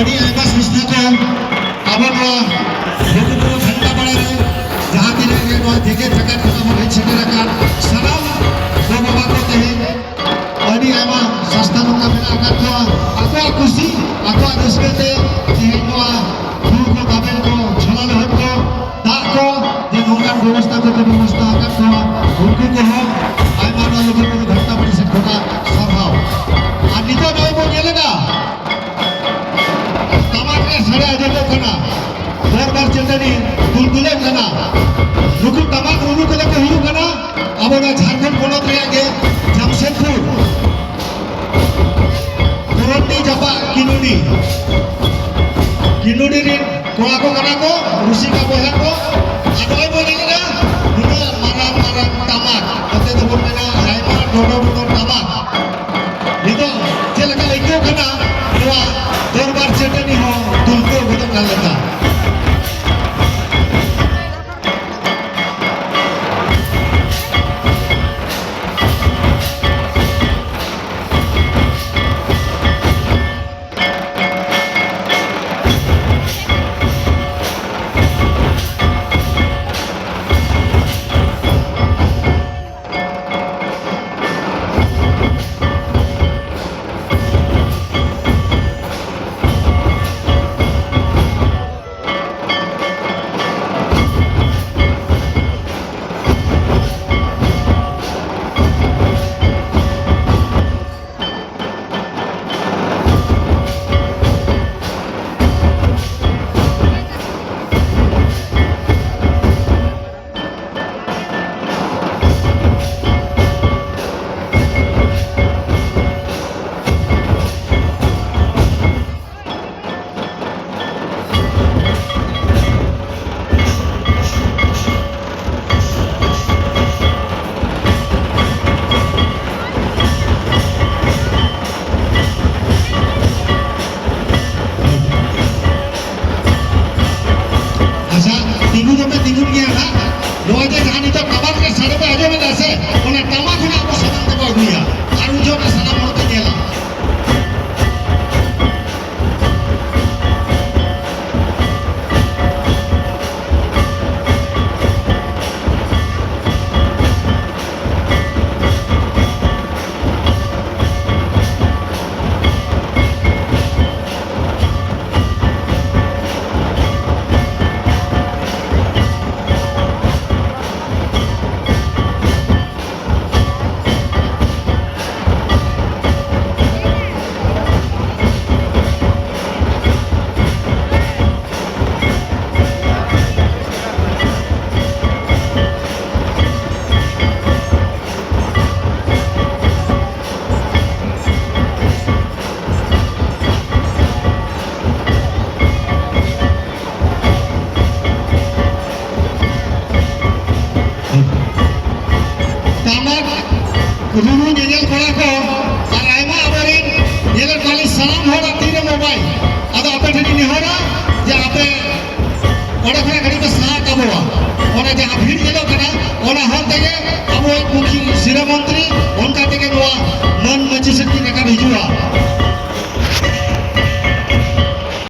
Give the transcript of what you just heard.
ᱟᱹᱰᱤ ᱟᱭᱢᱟ ᱥᱚᱝᱥᱛᱷᱟ ᱠᱚ ᱟᱵᱚ ᱱᱚᱣᱟ ᱞᱩᱜᱩᱵᱩᱨᱩ ᱜᱷᱟᱱᱴᱟᱵᱟᱲᱟ ᱨᱮ ᱡᱟᱦᱟᱸ ᱛᱤᱱᱟᱹᱜ ᱜᱮ ᱱᱚᱣᱟ ᱡᱮᱜᱮᱫ ᱡᱟᱠᱟᱛ ᱠᱷᱚᱱᱟᱜ ᱵᱚᱱ ᱦᱮᱡ ᱥᱮᱴᱮर ᱟᱠᱟᱱ ᱥᱟᱱᱟᱢ ᱜᱚ-ᱵᱟᱵᱟ ᱠᱚ ᱛᱮᱦᱮᱧ ᱟᱹᱰᱤ ᱟᱭᱢᱟ ᱥᱚᱝᱥᱛᱷᱟ ᱱᱚᱝᱠᱟ ᱢᱮᱱᱟᱜ ᱟᱠᱟᱫ ᱠᱚᱣᱟ ᱟᱠᱚᱣᱟᱜ ᱠᱩᱥᱤ ᱟᱠᱚᱣᱟᱜ ᱨᱟᱹᱥᱠᱟᱹ ᱛᱮ ᱛᱮᱦᱮᱧ ᱱᱚᱣᱟ ᱦᱩᱲᱩ ᱠᱚ ᱜᱟᱵᱮᱞ ᱠᱚ ᱪᱷᱚᱞᱟ ᱞᱚᱦᱚᱫ ᱠᱚ ᱫᱟᱜ ᱠᱚ ᱡᱮ ᱱᱚᱝᱠᱟᱱ ᱵᱮᱵᱚᱥᱛᱷᱟ ᱠᱚ ᱵᱮᱵᱚᱥᱛᱷᱟ ᱟᱠᱟᱫ ᱠᱚᱣᱟ ᱩᱱᱠᱩ ᱠᱚᱦᱚᱸ ᱟᱭᱢᱟ ᱱᱚᱣᱟ ᱞᱩᱜᱩᱵᱩᱨᱩ ᱜᱷᱟᱱᱴᱟᱵᱟᱲᱟ ᱥᱮᱫ ᱠᱷᱚᱱᱟᱜ ᱥᱟᱨᱦᱟᱣ ᱟᱨ ᱱᱤᱛᱚᱜ ᱱᱚᱜᱼᱚᱭ ᱵᱚᱱ ᱧᱮᱞᱮᱫᱟ ᱴᱟᱢᱟᱠ ᱨᱮ ᱥᱟᱰᱮ ᱟᱸᱡᱚᱢᱚᱜ ᱠᱟᱱᱟ ᱫᱚᱨᱵᱟᱨ ᱪᱟᱹᱴᱟᱹᱱᱤ ᱫᱩᱞᱫᱩᱞᱚᱜ ᱠᱟᱱᱟ ᱱᱩᱠᱩ ᱴᱟᱢᱟᱠ ᱨᱩᱨᱩ ᱠᱚᱫᱚ ᱠᱚ ᱦᱩᱭᱩᱜ ᱠᱟᱱᱟ ᱟᱵᱚ ᱱᱚᱣᱟ ᱡᱷᱟᱲᱠᱷᱚᱸᱰ ᱯᱚᱱᱚᱛ ᱨᱮᱭᱟᱜ ᱜᱮ ᱡᱟᱢᱥᱮᱫᱽᱯᱩᱨ ᱠᱚᱨᱚᱱᱰᱤ ᱡᱟᱯᱟᱜ ᱠᱤᱱᱩᱰᱤ ᱨᱮᱱ ᱠᱚᱲᱟ ᱠᱚ ᱠᱟᱱᱟ ᱠᱚ ᱨᱩᱥᱤᱠᱟ ᱵᱚᱭᱦᱟ ᱠᱚ ᱟᱨ ᱱᱚᱜᱼᱚᱭ ᱵᱚᱱ ᱧᱮᱞᱮᱫᱟ ᱱᱩᱱᱟᱹᱜ ᱢᱟᱨᱟᱝ ᱢᱟᱨᱟᱝ ᱴᱟᱢᱟᱠ ᱱᱚᱛᱮ ᱫᱚᱵᱚᱱ ᱢᱮᱱᱟ ᱟᱭᱢᱟ ᱰᱚᱰᱚ ᱴᱟᱢᱟᱠ ᱱᱤᱛᱚᱜ ᱪᱮᱫ ᱞᱮᱠᱟ ᱟᱹᱭᱠᱟᱹᱣ ᱠᱟᱱᱟ ᱱᱚᱣᱟ ᱫᱚᱨᱵᱟर ᱪᱟᱹᱴᱟᱹᱱᱤ ᱦᱚᱸ ᱫᱩᱞᱠᱟᱹᱣ ᱜᱚᱫᱚᱜ ᱠᱟᱱ ᱞᱮᱠᱟ ᱨᱩᱨᱩ ᱧᱮᱧᱮᱞ ᱠᱚᱲᱟ ᱠᱚ ᱟᱨ ᱟᱭᱢᱟ ᱟᱵᱚᱨᱮᱱ ᱧᱮᱞᱮᱫ ᱠᱚᱣᱟᱞᱤᱧ ᱥᱟᱱᱟᱢ ᱦᱚᱲᱟᱜ ᱛᱤᱨᱮ ᱢᱳᱵᱟᱭᱤᱞ ᱟᱫᱚ ᱟᱯᱮ ᱴᱷᱮᱱ ᱤᱧ ᱱᱮᱦᱚᱨᱟ ᱡᱮ ᱟᱯᱮ ᱚᱸᱰᱮ ᱠᱷᱚᱱᱟᱜ ᱠᱟᱹᱴᱤᱡ ᱯᱮ ᱥᱟᱦᱟ ᱠᱟᱵᱚᱣᱟ ᱚᱱᱟ ᱡᱟᱦᱟᱸ ᱵᱷᱤᱲ ᱧᱮᱞᱚᱜ ᱠᱟᱱᱟ ᱚᱱᱟ ᱦᱚᱨ ᱛᱮᱜᱮ